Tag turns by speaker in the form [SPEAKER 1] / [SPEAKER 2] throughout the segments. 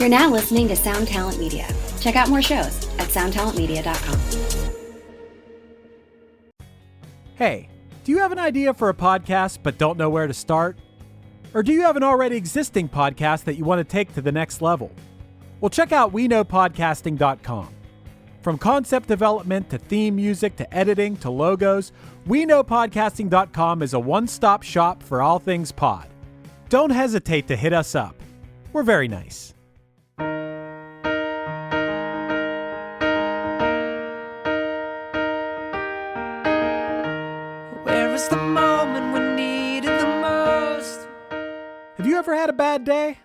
[SPEAKER 1] You're now listening to Sound Talent Media. Check out more shows at soundtalentmedia.com.
[SPEAKER 2] Hey, do you have an idea for a podcast but don't know where to start? Or do you have an already existing podcast that you want to take to the next level? Well, check out WeKnowPodcasting.com. From concept development to theme music to editing to logos, WeKnowPodcasting.com is a one-stop shop for all things pod. Don't hesitate to hit us up. We're very nice.
[SPEAKER 3] Where is the moment we needed the most?
[SPEAKER 2] Have you ever had a bad day?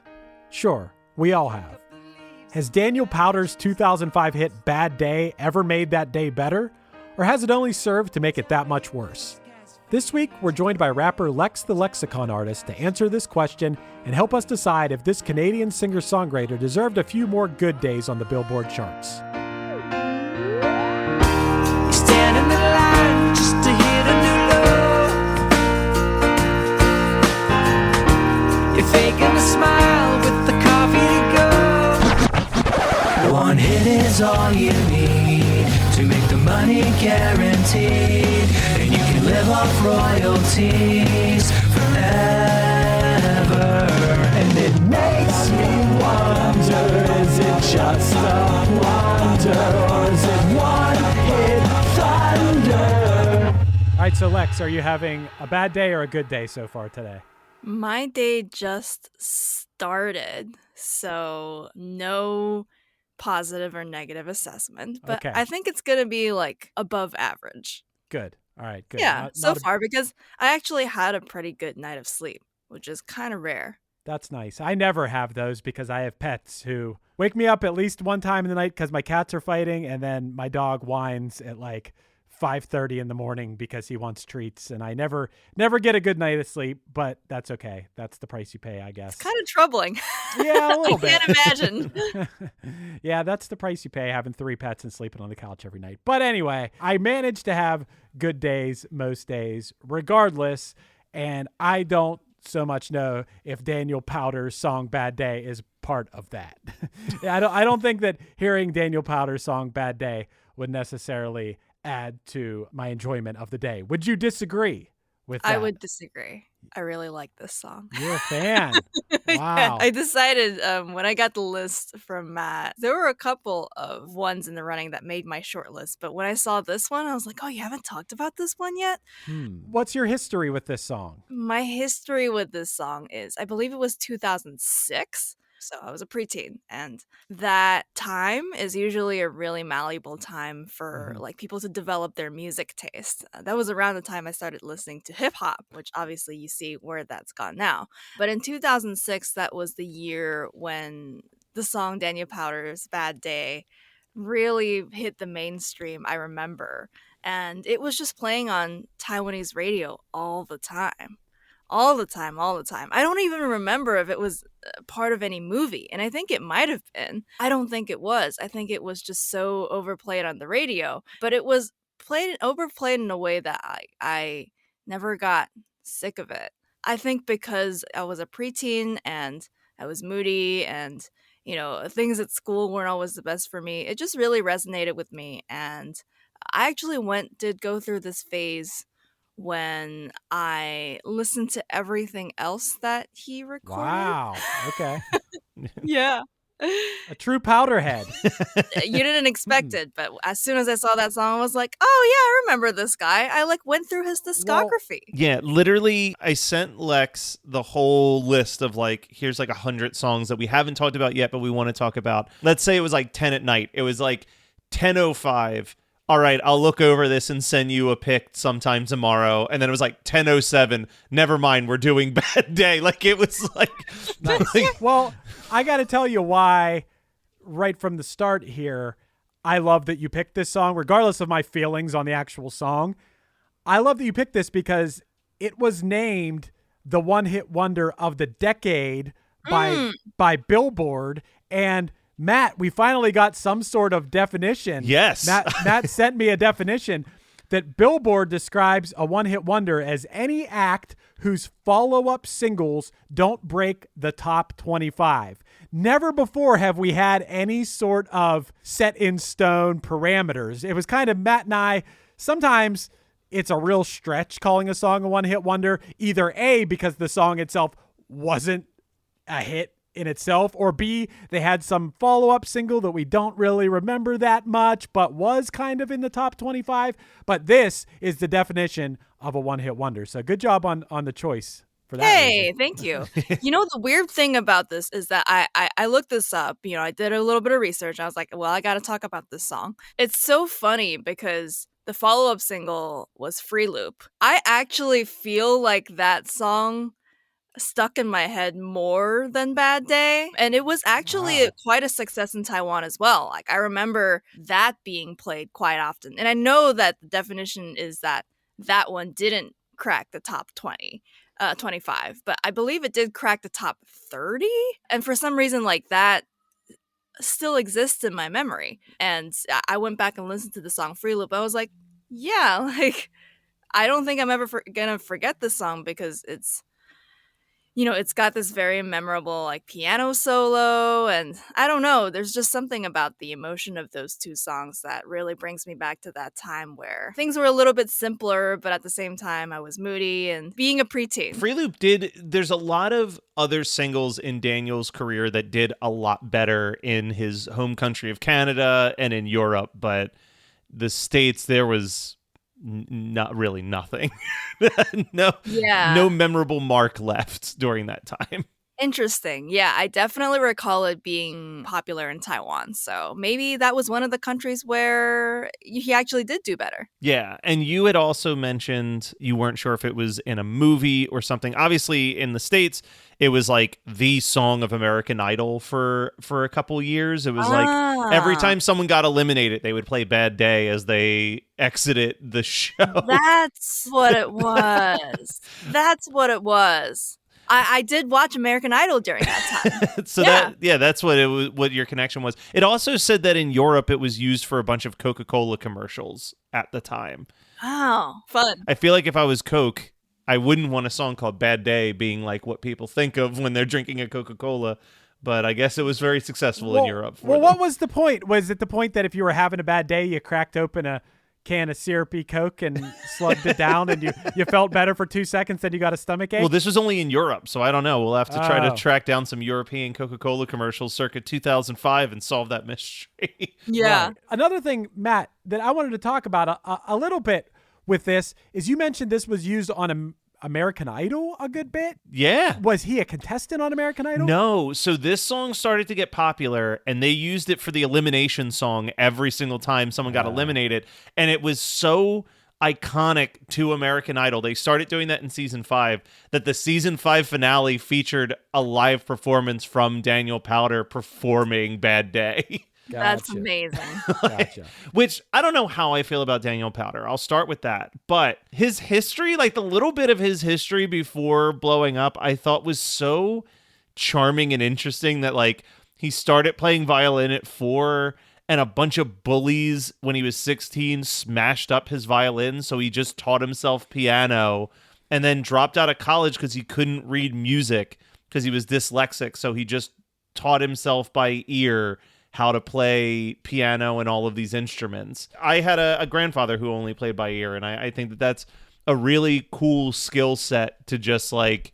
[SPEAKER 2] Sure, we all have. Has Daniel Powter's 2005 hit Bad Day ever made that day better? Or has it only served to make it that much worse? This week, we're joined by rapper Lex the Lexicon Artist to answer this question and help us decide if this Canadian singer-songwriter deserved a few more good days on the Billboard charts.
[SPEAKER 3] You stand in the line just to hit a new low. You're faking a smile with the coffee to go. One hit is all you need to make the money guaranteed, and you can live off royalties forever. And it makes me wonder, is it just a wonder, or is it one hit thunder?
[SPEAKER 2] All right, so Lex, are you having a bad day or a good day so far today?
[SPEAKER 4] My day just started, so no positive or negative assessment, but
[SPEAKER 2] Okay.
[SPEAKER 4] I think it's going to be like above average.
[SPEAKER 2] Good. All right, good.
[SPEAKER 4] Yeah,
[SPEAKER 2] Not
[SPEAKER 4] so
[SPEAKER 2] a-
[SPEAKER 4] far, because I actually had a pretty good night of sleep, which is kind of rare.
[SPEAKER 2] That's nice. I never have those because I have pets who wake me up at least one time in the night because my cats are fighting, and then my dog whines at like 5:30 in the morning because he wants treats, and I never get a good night of sleep, but that's okay. That's the price you pay, I guess.
[SPEAKER 4] It's kind of troubling.
[SPEAKER 2] Yeah, a little
[SPEAKER 4] I
[SPEAKER 2] bit.
[SPEAKER 4] can't imagine.
[SPEAKER 2] Yeah, that's the price you pay having 3 pets and sleeping on the couch every night. But anyway, I managed to have good days most days regardless, and I don't so much know if Daniel Powter's song Bad Day is part of that. I don't think that hearing Daniel Powter's song Bad Day would necessarily add to my enjoyment of the day. Would you disagree with that?
[SPEAKER 4] I would disagree. I really like this song.
[SPEAKER 2] You're a fan.
[SPEAKER 4] Yeah,
[SPEAKER 2] Wow.
[SPEAKER 4] I decided when I got the list from Matt, there were a couple of ones in the running that made my short list. But when I saw this one, I was like, oh, you haven't talked about this one yet?
[SPEAKER 2] What's your history with this song?
[SPEAKER 4] My history with this song is, I believe it was 2006. So I was a preteen, and that time is usually a really malleable time for like people to develop their music taste. That was around the time I started listening to hip hop, which obviously you see where that's gone now. But in 2006, that was the year when the song Daniel Powter's Bad Day really hit the mainstream, I remember. And it was just playing on Taiwanese radio all the time. All the time. I don't even remember if it was part of any movie, and I think it might have been. I don't think it was. I think it was just so overplayed on the radio, but it was overplayed in a way that I never got sick of it. I think because I was a preteen and I was moody, and things at school weren't always the best for me. It just really resonated with me, and I actually did go through this phase when I listened to everything else that he recorded.
[SPEAKER 2] Wow. Okay.
[SPEAKER 4] Yeah.
[SPEAKER 2] A true Powderhead.
[SPEAKER 4] You didn't expect it, but as soon as I saw that song, I was like, oh yeah, I remember this guy. I went through his discography.
[SPEAKER 5] Yeah, literally, I sent Lex the whole list of here's 100 songs that we haven't talked about yet, but we want to talk about. Let's say it was 10 at night. It was 10:05. All right, I'll look over this and send you a pic sometime tomorrow. And then it was 10:07. Never mind, we're doing Bad Day. It was
[SPEAKER 2] Nice. Well, I got to tell you why right from the start here, I love that you picked this song, regardless of my feelings on the actual song. I love that you picked this because it was named the one-hit wonder of the decade by Billboard. And Matt, we finally got some sort of definition.
[SPEAKER 5] Yes.
[SPEAKER 2] Matt sent me a definition that Billboard describes a one-hit wonder as any act whose follow-up singles don't break the top 25. never before have we had any sort of set in stone parameters. It was kind of Matt and I, sometimes it's a real stretch calling a song a one-hit wonder, either A, because the song itself wasn't a hit in itself, or B, they had some follow-up single that we don't really remember that much, but was kind of in the top 25. But this is the definition of a one-hit wonder. So good job on the choice for that.
[SPEAKER 4] Hey,
[SPEAKER 2] reason.
[SPEAKER 4] thank you. You know, the weird thing about this is that I looked this up. You know, I did a little bit of research. I was like, well, I got to talk about this song. It's so funny because the follow-up single was Free Loop. I actually feel like that song stuck in my head more than Bad Day, and it was actually quite a success in Taiwan as well. Like, I remember that being played quite often, and I know that the definition is that that one didn't crack the top 25, but I believe it did crack the top 30, and for some reason, like, that still exists in my memory. And I went back and listened to the song Free Loop. I was like, yeah, like, I don't think I'm ever gonna forget this song, because it's, you know, it's got this very memorable like piano solo, and I don't know, there's just something about the emotion of those two songs that really brings me back to that time where things were a little bit simpler, but at the same time I was moody and being a preteen.
[SPEAKER 5] Free Loop there's a lot of other singles in Daniel's career that did a lot better in his home country of Canada and in Europe, but the States, there was not really nothing. No memorable mark left during that time.
[SPEAKER 4] Interesting. Yeah, I definitely recall it being popular in Taiwan. So maybe that was one of the countries where he actually did do better.
[SPEAKER 5] Yeah, and you had also mentioned you weren't sure if it was in a movie or something. Obviously, in the States, it was like the song of American Idol for a couple years. It was like every time someone got eliminated, they would play Bad Day as they exited the show.
[SPEAKER 4] That's what it was. That's what it was. I did watch American Idol during that time.
[SPEAKER 5] So that's what it was. What your connection was. It also said that in Europe it was used for a bunch of Coca-Cola commercials at the time.
[SPEAKER 4] Oh, fun!
[SPEAKER 5] I feel like if I was Coke, I wouldn't want a song called "Bad Day" being like what people think of when they're drinking a Coca-Cola. But I guess it was very successful in Europe.
[SPEAKER 2] What was the point? Was it the point that if you were having a bad day, you cracked open a can of syrupy Coke and slugged it down, and you felt better for 2 seconds, then you got a stomach ache?
[SPEAKER 5] Well, this was only in Europe, so I don't know. We'll have to try to track down some European Coca-Cola commercials circa 2005 and solve that mystery.
[SPEAKER 4] Yeah.
[SPEAKER 2] Right. Another thing, Matt, that I wanted to talk about a little bit with this is you mentioned this was used on American Idol a good bit.
[SPEAKER 5] Yeah.
[SPEAKER 2] Was he a contestant on American Idol?
[SPEAKER 5] No. So this song started to get popular, and they used it for the elimination song every single time someone got eliminated. And it was so iconic to American Idol. They started doing that in season 5, that the season 5 finale featured a live performance from Daniel Powter performing Bad Day.
[SPEAKER 2] Gotcha.
[SPEAKER 4] That's amazing.
[SPEAKER 2] Gotcha.
[SPEAKER 5] Which I don't know how I feel about Daniel Powter. I'll start with that. But his history, like the little bit of his history before blowing up, I thought was so charming and interesting that like he started playing violin at 4 and a bunch of bullies when he was 16 smashed up his violin. So he just taught himself piano and then dropped out of college because he couldn't read music because he was dyslexic. So he just taught himself by ear how to play piano and all of these instruments. I had a grandfather who only played by ear, and I think that that's a really cool skill set to just like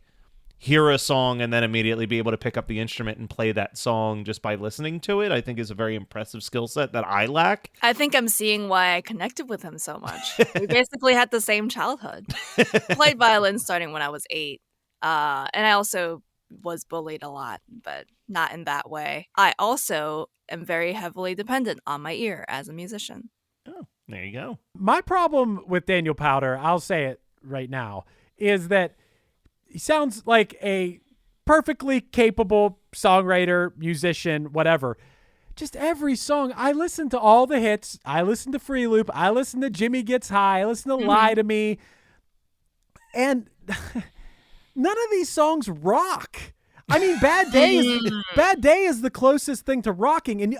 [SPEAKER 5] hear a song and then immediately be able to pick up the instrument and play that song just by listening to it. I think is a very impressive skill set that I lack.
[SPEAKER 4] I think I'm seeing why I connected with him so much. We basically had the same childhood. Played violin starting when I was 8. And I also was bullied a lot, but not in that way. I also am very heavily dependent on my ear as a musician.
[SPEAKER 5] Oh, there you go.
[SPEAKER 2] My problem with Daniel Powter, I'll say it right now, is that he sounds like a perfectly capable songwriter, musician, whatever. Just every song, I listen to all the hits. I listen to Free Loop. I listen to Jimmy Gets High. I listen to Lie to Me. And none of these songs rock. I mean, Bad Day is the closest thing to rocking. And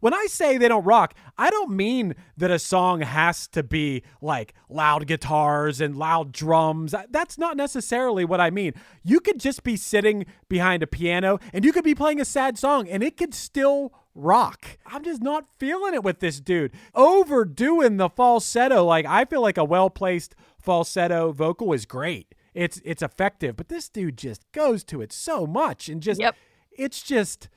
[SPEAKER 2] when I say they don't rock, I don't mean that a song has to be like loud guitars and loud drums. That's not necessarily what I mean. You could just be sitting behind a piano and you could be playing a sad song and it could still rock. I'm just not feeling it with this dude. Overdoing the falsetto. Like, I feel like a well-placed falsetto vocal is great. It's effective, but this dude just goes to it so much and just, it's just,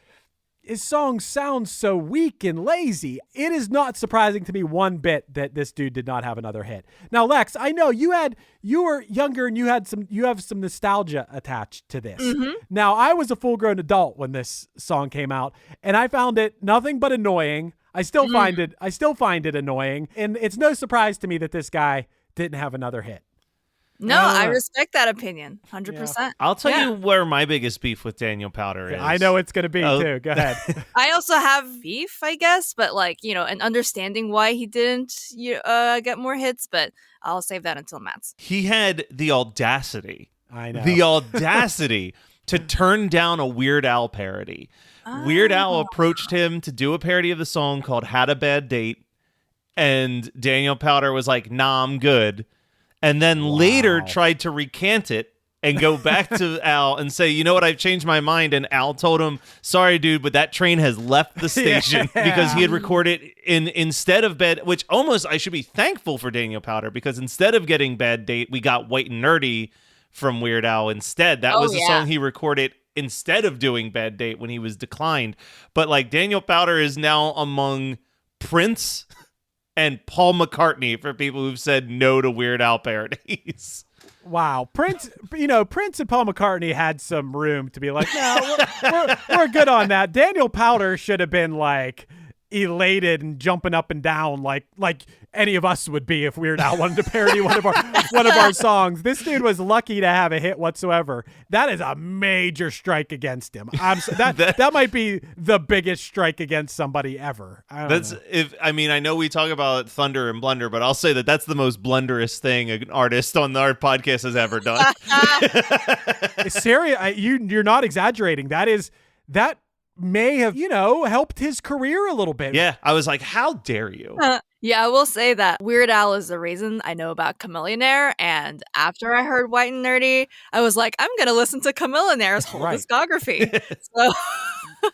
[SPEAKER 2] his songs sound so weak and lazy. It is not surprising to me one bit that this dude did not have another hit. Now, Lex, I know you were younger and you have some nostalgia attached to this. Mm-hmm. Now, I was a full-grown adult when this song came out, and I found it nothing but annoying. I still find it annoying, and it's no surprise to me that this guy didn't have another hit.
[SPEAKER 4] No, I respect that opinion, 100%.
[SPEAKER 5] Yeah. I'll tell you where my biggest beef with Daniel Powter is.
[SPEAKER 2] I know it's going to be, too. Go ahead.
[SPEAKER 4] I also have beef, I guess, but and understanding why he didn't get more hits, but I'll save that until Matt's.
[SPEAKER 5] He had the audacity.
[SPEAKER 2] I know.
[SPEAKER 5] The audacity to turn down a Weird Al parody. Oh. Weird Al approached him to do a parody of the song called Had a Bad Date, and Daniel Powter was like, nah, I'm good. And then later tried to recant it and go back to Al and say, you know what, I've changed my mind. And Al told him, sorry, dude, but that train has left the station because he had recorded instead of which almost I should be thankful for Daniel Powter, because instead of getting Bad Date, we got White and Nerdy from Weird Al instead. That was the song he recorded instead of doing Bad Date when he was declined. But like, Daniel Powter is now among Prince and Paul McCartney for people who've said no to Weird Al parodies.
[SPEAKER 2] Wow. Prince and Paul McCartney had some room to be like, no, we're good on that. Daniel Powter should have been like elated and jumping up and down like any of us would be if Weird Al wanted to parody one of our songs. This dude was lucky to have a hit whatsoever. That is a major strike against him. That might be the biggest strike against somebody ever. I know we talk about thunder and blunder, but I'll say that's the most blunderous thing an artist on our podcast has ever done. Serious, you're not exaggerating. That may have, helped his career a little bit.
[SPEAKER 5] Yeah, I was like, how dare you?
[SPEAKER 4] Yeah, I will say that Weird Al is the reason I know about Chamillionaire, and after I heard White and Nerdy, I was like, I'm going to listen to Chamillionaire's whole discography. So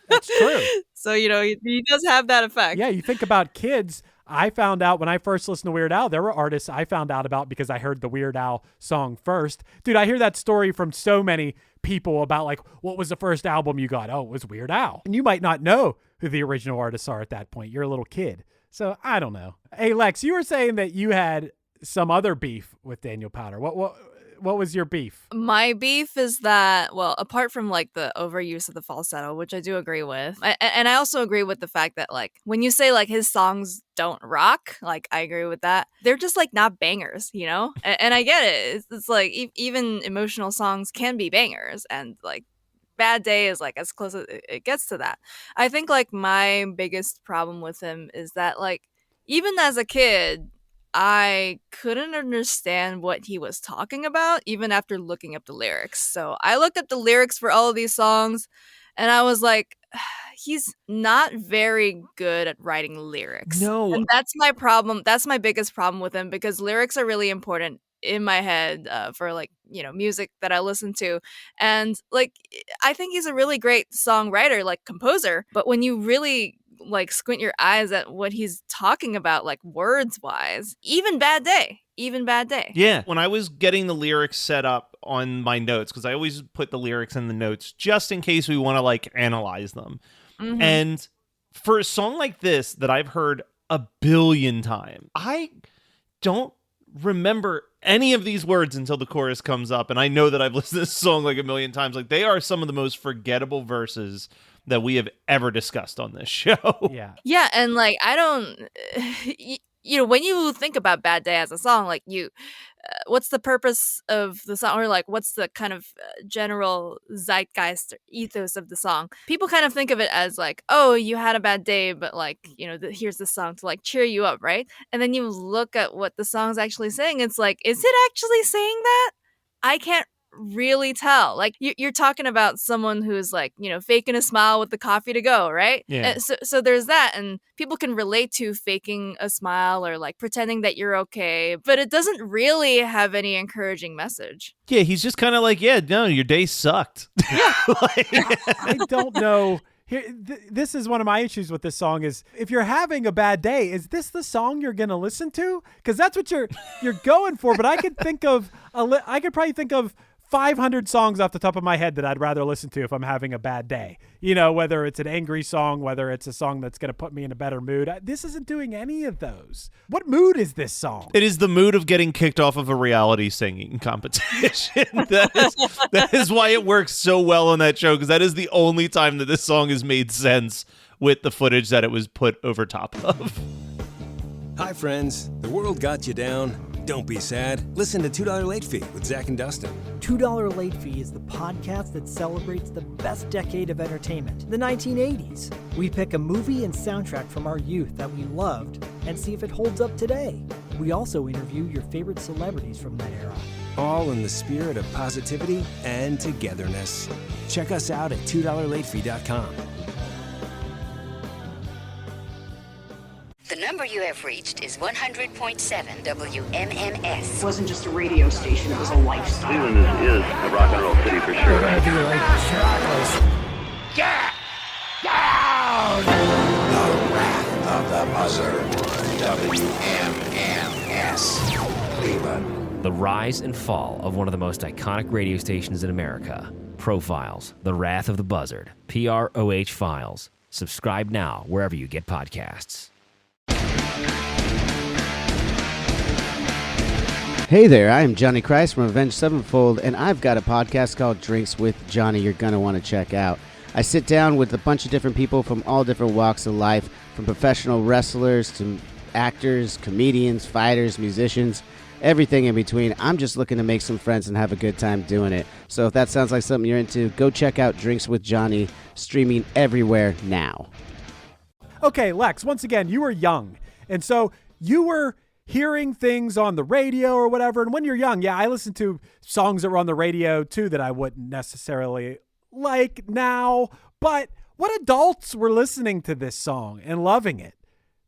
[SPEAKER 2] that's true.
[SPEAKER 4] So, he does have that effect.
[SPEAKER 2] Yeah, you think about kids. I found out when I first listened to Weird Al, there were artists I found out about because I heard the Weird Al song first. Dude, I hear that story from so many people about like, what was the first album you got? Oh, it was Weird Al. And you might not know who the original artists are at that point. You're a little kid. So I don't know. Hey, Lex, you were saying that you had some other beef with Daniel Powter. What was your beef?
[SPEAKER 4] My beef is that, well, apart from like the overuse of the falsetto, which I do agree with, and I also agree with the fact that like when you say like his songs don't rock, like I agree with that. They're just like not bangers, and I get it. It's like even emotional songs can be bangers, and like Bad Day is like as close as it gets to that. I think like my biggest problem with him is that like even as a kid, I couldn't understand what he was talking about, even after looking up the lyrics. So I looked up the lyrics for all of these songs, and I was like, he's not very good at writing lyrics.
[SPEAKER 5] No.
[SPEAKER 4] And that's my problem. That's my biggest problem with him, because lyrics are really important in my head for like, music that I listen to. And like, I think he's a really great songwriter, like composer. But when you really like squint your eyes at what he's talking about, like words wise, even Bad Day.
[SPEAKER 5] Yeah. When I was getting the lyrics set up on my notes, because I always put the lyrics in the notes just in case we want to like analyze them. Mm-hmm. And for a song like this that I've heard a billion times, I don't remember any of these words until the chorus comes up. And I know that I've listened to this song like a million times. Like, they are some of the most forgettable verses that we have ever discussed on this show.
[SPEAKER 4] Yeah. And like, I don't, when you think about Bad Day as a song, like what's the purpose of the song? Or like, what's the kind of general zeitgeist or ethos of the song? People kind of think of it as like, oh, you had a bad day, but like, here's the song to like cheer you up, right? And then you look at what the song's actually saying. It's like, is it actually saying that? I can't really tell. Like you're talking about someone who's like, faking a smile with the coffee to go, right?
[SPEAKER 5] Yeah.
[SPEAKER 4] So there's that, and people can relate to faking a smile or like pretending that you're okay, but it doesn't really have any encouraging message.
[SPEAKER 5] Yeah, he's just kind of like, yeah, no, your day sucked.
[SPEAKER 2] I don't know. Here, this is one of my issues with this song is if you're having a bad day, is this the song you're going to listen to? Because that's what you're going for. But I could think of I could probably think of 500 songs off the top of my head that I'd rather listen to if I'm having a bad day. Whether it's an angry song, whether it's a song that's going to put me in a better mood. This isn't doing any of those. What mood is this song?
[SPEAKER 5] It is the mood of getting kicked off of a reality singing competition. that is why it works so well on that show, because that is the only time that this song has made sense with the footage that it was put over top of.
[SPEAKER 6] Hi, friends. The world got you down. Don't be sad. Listen to $2 Late Fee with Zach and Dustin.
[SPEAKER 7] $2 Late Fee is the podcast that celebrates the best decade of entertainment, the 1980s. We pick a movie and soundtrack from our youth that we loved and see if it holds up today. We also interview your favorite celebrities from that era.
[SPEAKER 6] All in the spirit of positivity and togetherness. Check us out at $2latefee.com.
[SPEAKER 8] The number you have reached is 100.7 WMMS.
[SPEAKER 9] It wasn't just a radio station, it was a lifestyle.
[SPEAKER 10] Cleveland is a rock and roll city for sure.
[SPEAKER 3] We're gonna be like Chicago's.
[SPEAKER 10] Get down!
[SPEAKER 11] The Wrath of the Buzzard. WMMS. Cleveland.
[SPEAKER 12] The rise and fall of one of the most iconic radio stations in America. Profiles, The Wrath of the Buzzard. PROH Files. Subscribe now wherever you get podcasts.
[SPEAKER 13] Hey there, I am Johnny Christ from Avenged Sevenfold, and I've got a podcast called Drinks with Johnny you're going to want to check out. I sit down with a bunch of different people from all different walks of life, from professional wrestlers to actors, comedians, fighters, musicians, everything in between. I'm just looking to make some friends and have a good time doing it. So if that sounds like something you're into, go check out Drinks with Johnny, streaming everywhere now.
[SPEAKER 2] Okay, Lex, once again, you were young, and so you were hearing things on the radio or whatever. And when you're young, I listened to songs that were on the radio too that I wouldn't necessarily like now. But what adults were listening to this song and loving it?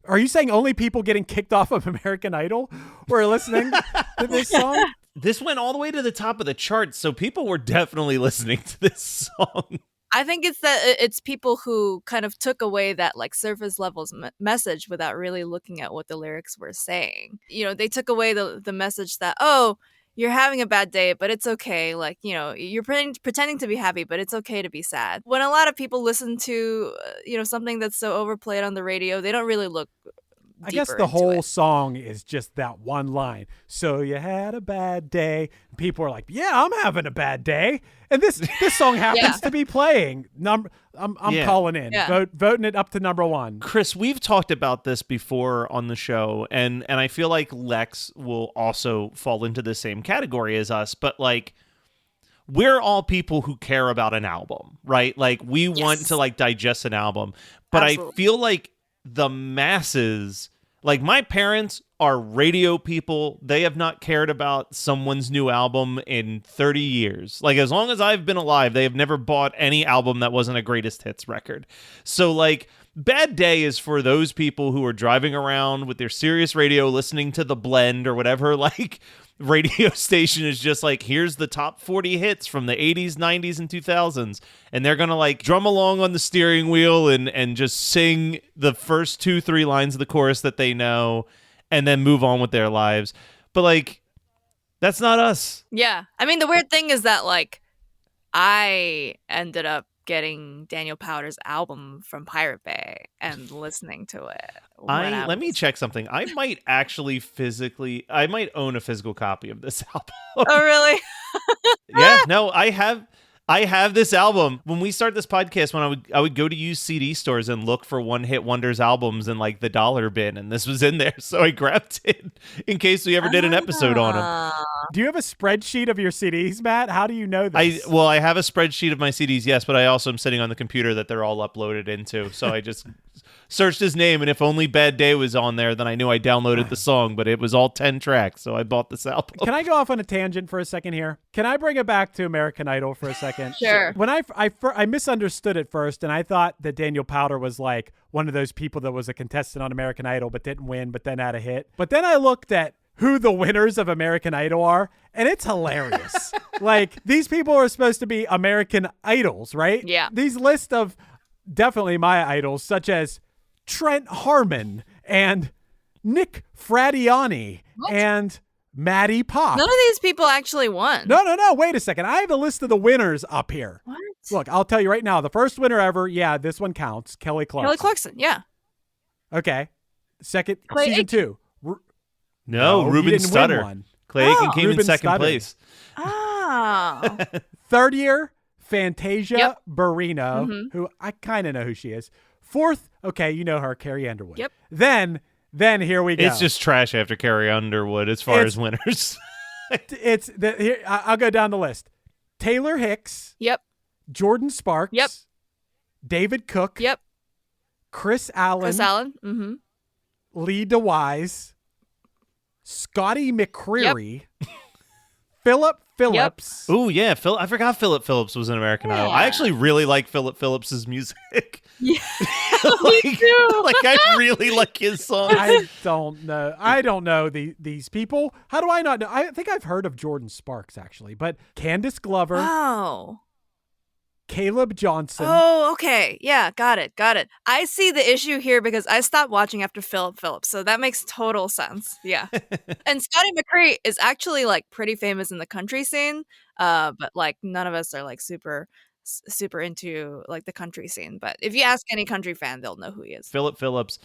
[SPEAKER 2] Are you saying only people getting kicked off of American Idol were listening to this song?
[SPEAKER 5] This went all the way to the top of the charts, so people were definitely listening to this song.
[SPEAKER 4] I think it's that it's people who kind of took away that like surface levels message without really looking at what the lyrics were saying. They took away the message that, oh, you're having a bad day, but it's okay. Like, you're pretending to be happy, but it's okay to be sad. When a lot of people listen to, something that's so overplayed on the radio, they don't really look
[SPEAKER 2] I guess the whole song is just that one line. So you had a bad day. People are like, yeah, I'm having a bad day. And this song happens to be playing. I'm calling in. Voting it up to number one.
[SPEAKER 5] Chris, we've talked about this before on the show, and I feel like Lex will also fall into the same category as us, but like we're all people who care about an album, right? Like we want to like digest an album, but I feel like the masses, like my parents are radio people. They have not cared about someone's new album in 30 years. Like as long as I've been alive, they have never bought any album that wasn't a greatest hits record. So like Bad Day is for those people who are driving around with their Sirius radio listening to The Blend or whatever like radio station is just like, here's the top 40 hits from the 80s, 90s, and 2000s. And they're going to like drum along on the steering wheel and just sing the first 2-3 lines of the chorus that they know and then move on with their lives. But like, that's not us.
[SPEAKER 4] Yeah. I mean, the weird thing is that like I ended up getting Daniel Powter's album from Pirate Bay and listening to it.
[SPEAKER 5] Let me check something. I might actually I might own a physical copy of this album.
[SPEAKER 4] Oh, really?
[SPEAKER 5] Yeah, no, I have this album. When we start this podcast, when I would go to used CD stores and look for one hit wonders albums in like the dollar bin, and this was in there, so I grabbed it in case we ever did an episode on them.
[SPEAKER 2] Do you have a spreadsheet of your CDs, Matt? How do you know this?
[SPEAKER 5] I have a spreadsheet of my CDs, yes, but I also am sitting on the computer that they're all uploaded into. So I just searched his name, and if Only Bad Day was on there, then I knew I downloaded the song, but it was all 10 tracks, so I bought this album.
[SPEAKER 2] Can I go off on a tangent for a second here? Can I bring it back to American Idol for a second?
[SPEAKER 4] Sure.
[SPEAKER 2] When I misunderstood it first, and I thought that Daniel Powter was like one of those people that was a contestant on American Idol but didn't win, but then had a hit. But then I looked at who the winners of American Idol are, and it's hilarious. Like, these people are supposed to be American Idols, right?
[SPEAKER 4] Yeah.
[SPEAKER 2] These list of definitely my idols, such as Trent Harmon and Nick Fradiani and Maddie Pop.
[SPEAKER 4] None of these people actually won.
[SPEAKER 2] No. Wait a second. I have a list of the winners up here.
[SPEAKER 4] What?
[SPEAKER 2] Look, I'll tell you right now. The first winner ever, yeah, this one counts. Kelly Clarkson.
[SPEAKER 4] Kelly Clarkson, yeah.
[SPEAKER 2] Okay. Second,
[SPEAKER 4] Clay
[SPEAKER 2] season
[SPEAKER 4] Aiken.
[SPEAKER 2] 2.
[SPEAKER 5] No,
[SPEAKER 2] he
[SPEAKER 5] Ruben
[SPEAKER 2] didn't win
[SPEAKER 5] Studdard.
[SPEAKER 2] one.
[SPEAKER 5] Clay Aiken came
[SPEAKER 2] Ruben
[SPEAKER 5] in second
[SPEAKER 2] Studdard.
[SPEAKER 5] place.
[SPEAKER 4] Oh.
[SPEAKER 2] Third year, Fantasia
[SPEAKER 4] Yep.
[SPEAKER 2] Barrino, who I kind of know who she is. Fourth, okay, you know her, Carrie Underwood.
[SPEAKER 4] Yep.
[SPEAKER 2] Then here we go.
[SPEAKER 5] It's just trash after Carrie Underwood as far as winners.
[SPEAKER 2] I'll go down the list. Taylor Hicks.
[SPEAKER 4] Yep.
[SPEAKER 2] Jordan Sparks.
[SPEAKER 4] Yep.
[SPEAKER 2] David Cook.
[SPEAKER 4] Yep.
[SPEAKER 2] Chris Allen.
[SPEAKER 4] Mm-hmm.
[SPEAKER 2] Lee DeWise. Scotty McCreery. Philip Phillips.
[SPEAKER 5] Oh yeah, I forgot Philip Phillips was an American Idol. I actually really like Philip Phillips's music.
[SPEAKER 4] Yeah,
[SPEAKER 5] me too. Like, I really like his songs.
[SPEAKER 2] I don't know these people. How do I not know? I think I've heard of Jordan Sparks actually, but Candace Glover.
[SPEAKER 4] Oh.
[SPEAKER 2] Caleb Johnson.
[SPEAKER 4] Oh, okay. Yeah, got it. I see the issue here because I stopped watching after Philip Phillips, so that makes total sense. Yeah. And Scotty McCree is actually like pretty famous in the country scene, but like none of us are like super into like the country scene. But if you ask any country fan, they'll know who he is.
[SPEAKER 5] Philip Phillips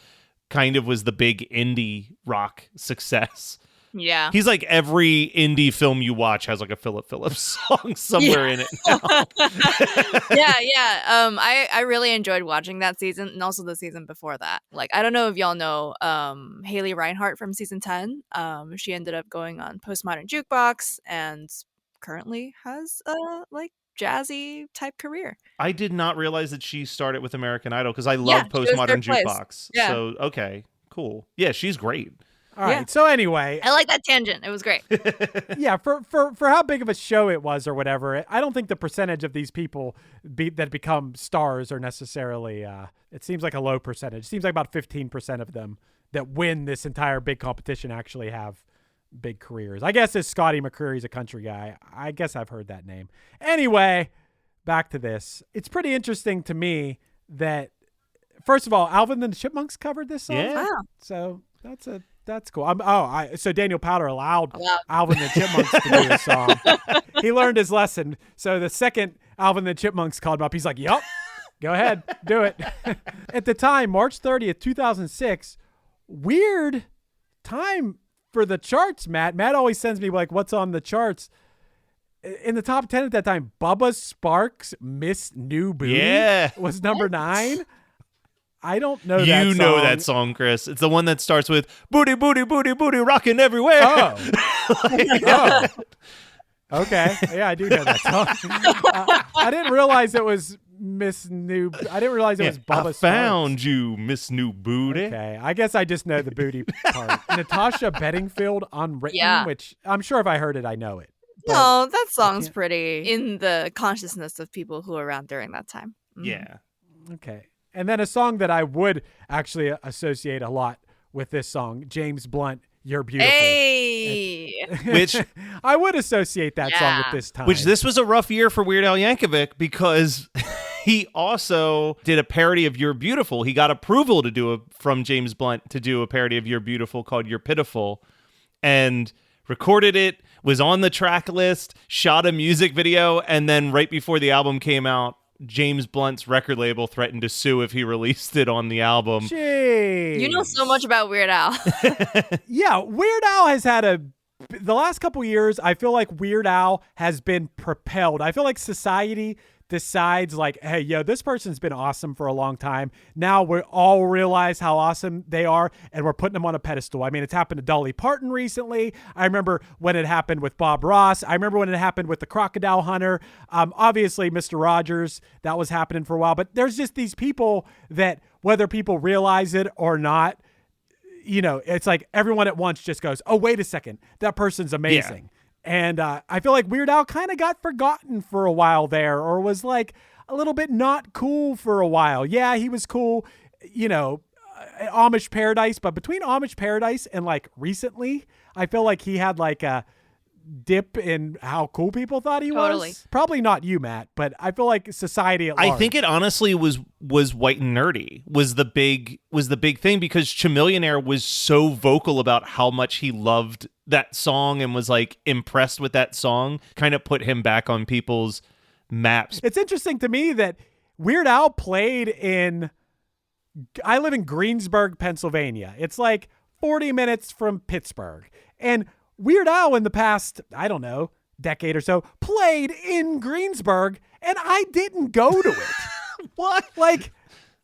[SPEAKER 5] kind of was the big indie rock success.
[SPEAKER 4] Yeah.
[SPEAKER 5] He's like every indie film you watch has like a Philip Phillips song somewhere in it now.
[SPEAKER 4] Yeah. I really enjoyed watching that season and also the season before that. Like, I don't know if y'all know Haley Reinhart from season 10. She ended up going on Postmodern Jukebox and currently has a like jazzy type career.
[SPEAKER 5] I did not realize that she started with American Idol because I love Postmodern Jukebox.
[SPEAKER 4] Yeah.
[SPEAKER 5] So okay, cool. Yeah, she's great.
[SPEAKER 2] All right. So anyway,
[SPEAKER 4] I like that tangent. It was great.
[SPEAKER 2] Yeah, for how big of a show it was or whatever, I don't think the percentage of these people that become stars are necessarily. It seems like a low percentage. It seems like about 15% of them that win this entire big competition actually have big careers. I guess as Scotty McCreery's a country guy. I guess I've heard that name. Anyway, back to this. It's pretty interesting to me that, first of all, Alvin and the Chipmunks covered this song.
[SPEAKER 5] Yeah.
[SPEAKER 4] Wow.
[SPEAKER 2] So that's cool. So Daniel Powter allowed Alvin and the Chipmunks to do this song. He learned his lesson. So the second Alvin and the Chipmunks called him up, he's like, "Yup, go ahead, do it." At the time, March 30th, 2006, weird time for the charts, Matt. Matt always sends me like, what's on the charts. In the top 10 at that time, Bubba Sparks' Miss New Booty was number 9. I don't know that song.
[SPEAKER 5] You know that song, Chris. It's the one that starts with booty, booty, booty, booty, rocking everywhere.
[SPEAKER 2] Oh. Okay. Yeah, I do know that song. I didn't realize it was Miss New. I didn't realize it was Bubba Sparks.
[SPEAKER 5] I found you, Miss New Booty.
[SPEAKER 2] Okay. I guess I just know the booty part. Natasha Bedingfield, Unwritten, which I'm sure if I heard it, I know it.
[SPEAKER 4] No, that song's pretty in the consciousness of people who were around during that time. Mm-hmm.
[SPEAKER 5] Yeah.
[SPEAKER 2] Okay. And then a song that I would actually associate a lot with this song, James Blunt, You're Beautiful.
[SPEAKER 4] Hey!
[SPEAKER 5] Which
[SPEAKER 2] I would associate that song with this time.
[SPEAKER 5] Which this was a rough year for Weird Al Yankovic because he also did a parody of You're Beautiful. He got approval from James Blunt to do a parody of You're Beautiful called You're Pitiful and recorded it, was on the track list, shot a music video, and then right before the album came out, James Blunt's record label threatened to sue if he released it on the album.
[SPEAKER 2] Jeez.
[SPEAKER 4] You know so much about Weird Al.
[SPEAKER 2] Yeah, Weird Al has had the last couple years, I feel like Weird Al has been propelled. I feel like society decides like, hey, yo, this person's been awesome for a long time. Now we all realize how awesome they are, and we're putting them on a pedestal. I mean, it's happened to Dolly Parton recently. I remember when it happened with Bob Ross. I remember when it happened with the Crocodile Hunter. Obviously, Mr. Rogers, that was happening for a while. But there's just these people that, whether people realize it or not, you know, it's like everyone at once just goes, oh, wait a second, that person's amazing. Yeah. And I feel like Weird Al kind of got forgotten for a while there, or was like a little bit not cool for a while. Yeah, he was cool, you know, Amish Paradise, but between Amish Paradise and like recently, I feel like he had like a dip in how cool people thought he was. Probably not you, Matt, but I feel like society at large.
[SPEAKER 5] I think it honestly was White and Nerdy was the big thing, because Chamillionaire was so vocal about how much he loved that song and was like impressed with that song, kind of put him back on people's maps.
[SPEAKER 2] It's interesting to me that Weird Al played I live in Greensburg, Pennsylvania. It's like 40 minutes from Pittsburgh. And Weird Al in the past, I don't know, decade or so, played in Greensburg, and I didn't go to it.
[SPEAKER 5] What?
[SPEAKER 2] Like,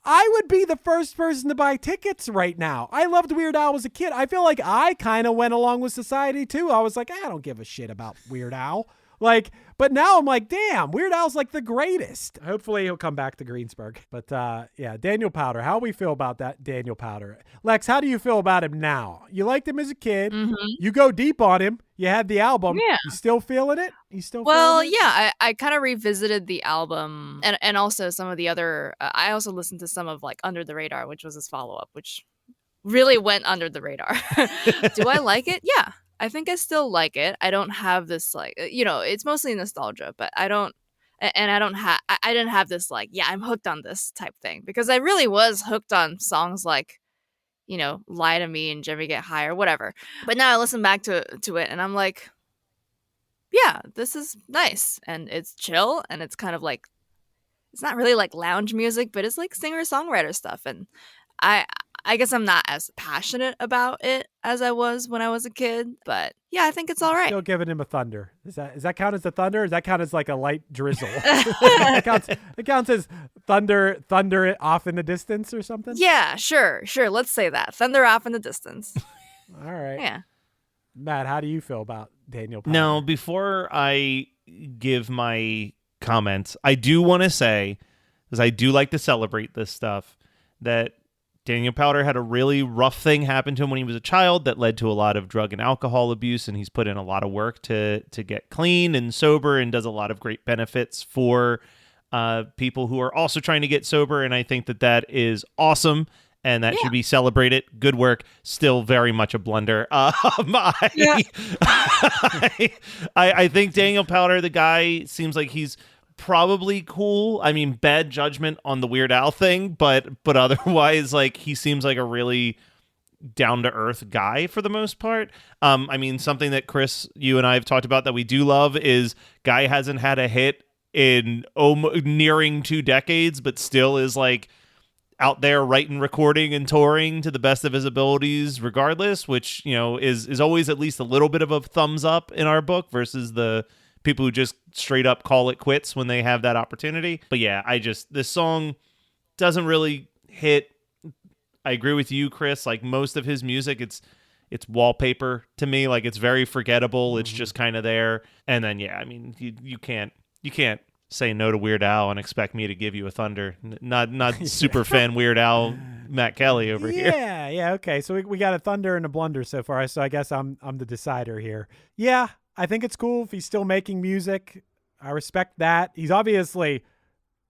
[SPEAKER 2] I would be the first person to buy tickets right now. I loved Weird Al as a kid. I feel like I kind of went along with society too. I was like, I don't give a shit about Weird Al. Like, but now I'm like, damn, Weird Al's like the greatest. Hopefully he'll come back to Greensburg. But yeah, Daniel Powter. How we feel about that Daniel Powter? Lex, how do you feel about him now? You liked him as a kid. Mm-hmm. You go deep on him. You had the album. Yeah. You still feeling it? You still feeling it?
[SPEAKER 4] Yeah, I kind of revisited the album and also some of the other, I also listened to some of like Under the Radar, which was his follow-up, which really went under the radar. Do I like it? Yeah. I think I still like it. I don't have this like, you know, it's mostly nostalgia, but I didn't have this like, yeah, I'm hooked on this type thing, because I really was hooked on songs like, you know, Lie to Me and Jimmy Get High or whatever. But now I listen back to it and I'm like, yeah, this is nice and it's chill and it's kind of like, it's not really like lounge music, but it's like singer-songwriter stuff. And I guess I'm not as passionate about it as I was when I was a kid, but yeah, I think it's all right.
[SPEAKER 2] Still giving him a thunder. Does that count as a thunder? Or does that count as like a light drizzle? it counts as thunder off in the distance or something?
[SPEAKER 4] Yeah, sure. Let's say that. Thunder off in the distance.
[SPEAKER 2] All right.
[SPEAKER 4] Yeah.
[SPEAKER 2] Matt, how do you feel about Daniel Powter?
[SPEAKER 5] Now, before I give my comments, I do want to say, because I do like to celebrate this stuff, that Daniel Powter had a really rough thing happen to him when he was a child that led to a lot of drug and alcohol abuse, and he's put in a lot of work to get clean and sober and does a lot of great benefits for people who are also trying to get sober, and I think that is awesome, and that should be celebrated. Good work. Still very much a blunder. I think Daniel Powter, the guy, seems like he's probably cool. I mean, bad judgment on the Weird Al thing, but otherwise, like, he seems like a really down-to-earth guy for the most part. I mean, something that Chris, you and I have talked about that we do love is guy hasn't had a hit in nearing 2 decades, but still is like out there writing, recording, and touring to the best of his abilities regardless, which, you know, is always at least a little bit of a thumbs up in our book versus the people who just straight up call it quits when they have that opportunity. But yeah, this song doesn't really hit. I agree with you, Chris. Like, most of his music, it's wallpaper to me. Like, it's very forgettable. It's just kind of there. And then, yeah, I mean, you can't say no to Weird Al and expect me to give you a thunder. Not super fan Weird Al, Matt Kelly over here.
[SPEAKER 2] Yeah, okay. So we got a thunder and a blunder so far. So I guess I'm the decider here. Yeah, I think it's cool if he's still making music. I respect that. He's obviously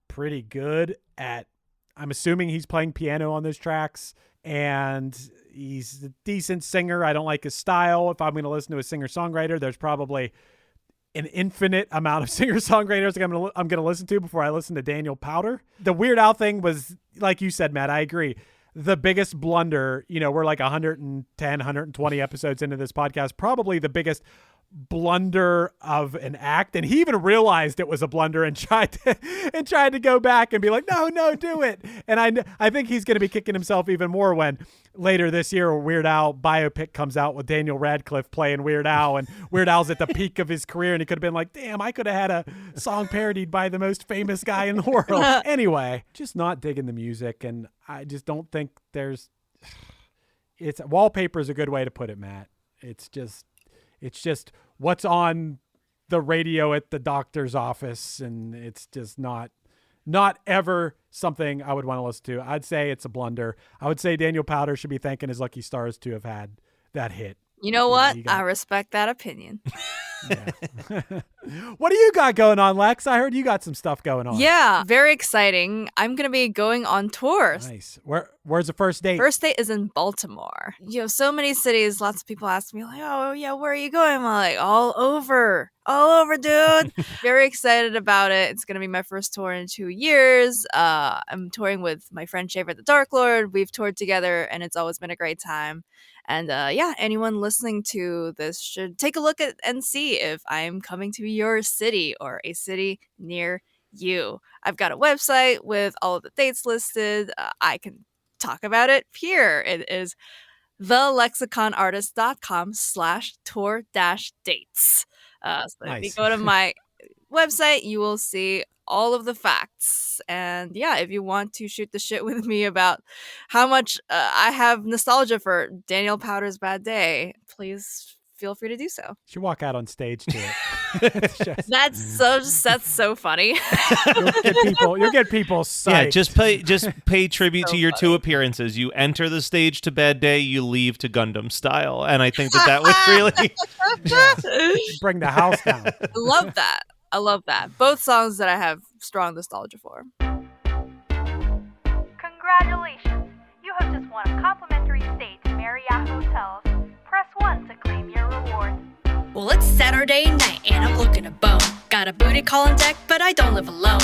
[SPEAKER 2] pretty good at, I'm assuming he's playing piano on those tracks, and he's a decent singer. I don't like his style. If I'm going to listen to a singer-songwriter, there's probably an infinite amount of singer-songwriters I'm going to listen to before I listen to Daniel Powter. The Weird Al thing was, like you said, Matt, I agree, the biggest blunder. You know, we're like 110, 120 episodes into this podcast, probably the biggest blunder of an act, and he even realized it was a blunder and tried to go back and be like, no, do it. And I think he's going to be kicking himself even more when later this year a Weird Al biopic comes out with Daniel Radcliffe playing Weird Al, and Weird Al's at the peak of his career, and he could have been like, damn, I could have had a song parodied by the most famous guy in the world. Anyway, just not digging the music, and I just don't think it's wallpaper is a good way to put it, Matt. It's just what's on the radio at the doctor's office, and it's just not ever something I would want to listen to. I'd say it's a blunder. I would say Daniel Powter should be thanking his lucky stars to have had that hit.
[SPEAKER 4] You know what? I respect that opinion.
[SPEAKER 2] What do you got going on, Lex? I heard you got some stuff going on.
[SPEAKER 4] Yeah, very exciting. I'm going to be going on tour.
[SPEAKER 2] Nice. Where's the first date?
[SPEAKER 4] First date is in Baltimore. You know, so many cities, lots of people ask me like, oh yeah, where are you going? I'm like, all over, dude. Very excited about it. It's going to be my first tour in 2 years. I'm touring with my friend Shaver the Dark Lord. We've toured together and it's always been a great time. And anyone listening to this should take a look at and see if I'm coming to your city or a city near you. I've got a website with all of the dates listed. I can talk about it here. It is thelexiconartist.com/tour-dates. So
[SPEAKER 2] nice.
[SPEAKER 4] If you go to my website, you will see all of the facts. And yeah, if you want to shoot the shit with me about how much I have nostalgia for Daniel Powter's Bad Day, please feel free to do so.
[SPEAKER 2] You should walk out on stage to it.
[SPEAKER 4] That's so funny.
[SPEAKER 2] You'll get people psyched.
[SPEAKER 5] Yeah, just pay tribute to your two appearances. You enter the stage to Bad Day, you leave to Gundam Style, and I think that would really
[SPEAKER 2] bring the house down.
[SPEAKER 4] I love that. Both songs that I have strong nostalgia for.
[SPEAKER 14] Congratulations! You have just won a complimentary stay to Marriott Hotels. Press 1 to claim your reward.
[SPEAKER 15] Well, it's Saturday night and I'm looking to bone. Got a booty call on deck, but I don't live alone.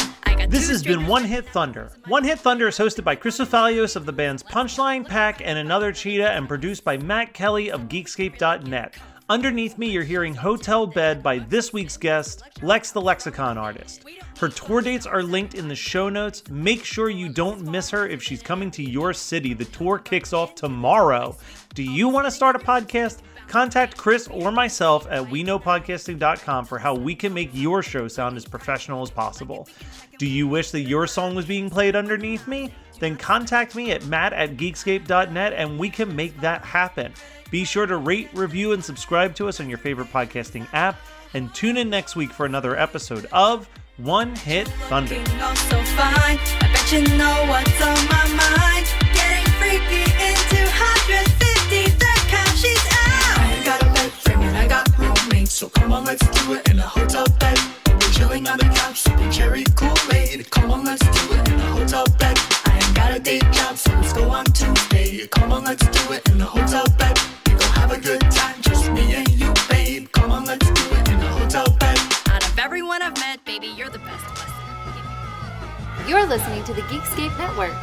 [SPEAKER 16] This has been One Hit Thunder. One Hit Thunder is hosted by Chris Fafalios of the bands Punchline, Pack, and Another Cheetah, and produced by Matt Kelly of Geekscape.net. Underneath me, you're hearing Hotel Bed by this week's guest, Lex the Lexicon Artist. Her tour dates are linked in the show notes. Make sure you don't miss her if she's coming to your city. The tour kicks off tomorrow. Do you want to start a podcast? Contact Chris or myself at weknowpodcasting.com for how we can make your show sound as professional as possible. Do you wish that your song was being played underneath me? Then contact me at matt@geekscape.net and we can make that happen. Be sure to rate, review, and subscribe to us on your favorite podcasting app. And tune in next week for another episode of One Hit Thunder.
[SPEAKER 15] So fine. I bet you know what's on my mind. Getting freaky into 150, that kind she's out.
[SPEAKER 11] I ain't got a bed frame and I got roommates, so come on, let's do it in a hotel bed. We're chilling on the couch, sipping cherry Kool-Aid. Come on, let's do it in a hotel bed. I ain't got a day job, so let's go on Tuesday. Come on, let's do it in a hotel bed. We gon' have a good time, just me and you, babe. Come on, let's do it in a hotel bed.
[SPEAKER 15] Out of everyone I've met, baby, you're the best.
[SPEAKER 1] You're listening to the Geekscape Network.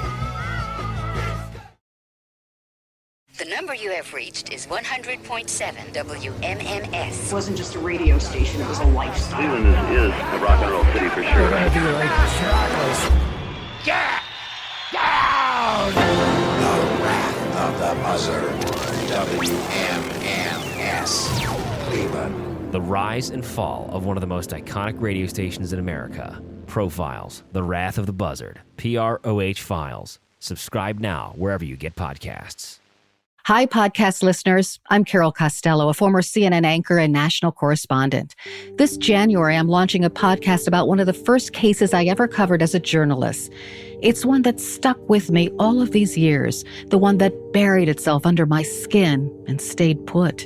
[SPEAKER 8] The number you have reached is 100.7 WMMS.
[SPEAKER 9] It wasn't just a radio station, it was a lifestyle.
[SPEAKER 10] Cleveland is a rock and roll city for sure.
[SPEAKER 11] Get down! The Wrath of the Buzzard. WMMS. Cleveland.
[SPEAKER 12] The rise and fall of one of the most iconic radio stations in America. Profiles, The Wrath of the Buzzard, PROH Files. Subscribe now wherever you get podcasts.
[SPEAKER 17] Hi, podcast listeners. I'm Carol Costello, a former CNN anchor and national correspondent. This January, I'm launching a podcast about one of the first cases I ever covered as a journalist. It's one that stuck with me all of these years, the one that buried itself under my skin and stayed put.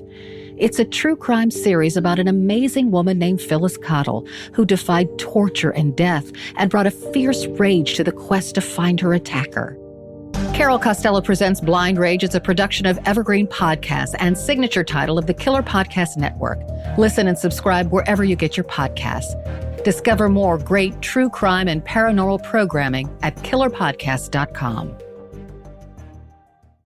[SPEAKER 17] It's a true crime series about an amazing woman named Phyllis Cottle, who defied torture and death and brought a fierce rage to the quest to find her attacker. Carol Costello Presents Blind Rage is a production of Evergreen Podcasts and signature title of the Killer Podcast Network. Listen and subscribe wherever you get your podcasts. Discover more great true crime and paranormal programming at killerpodcast.com.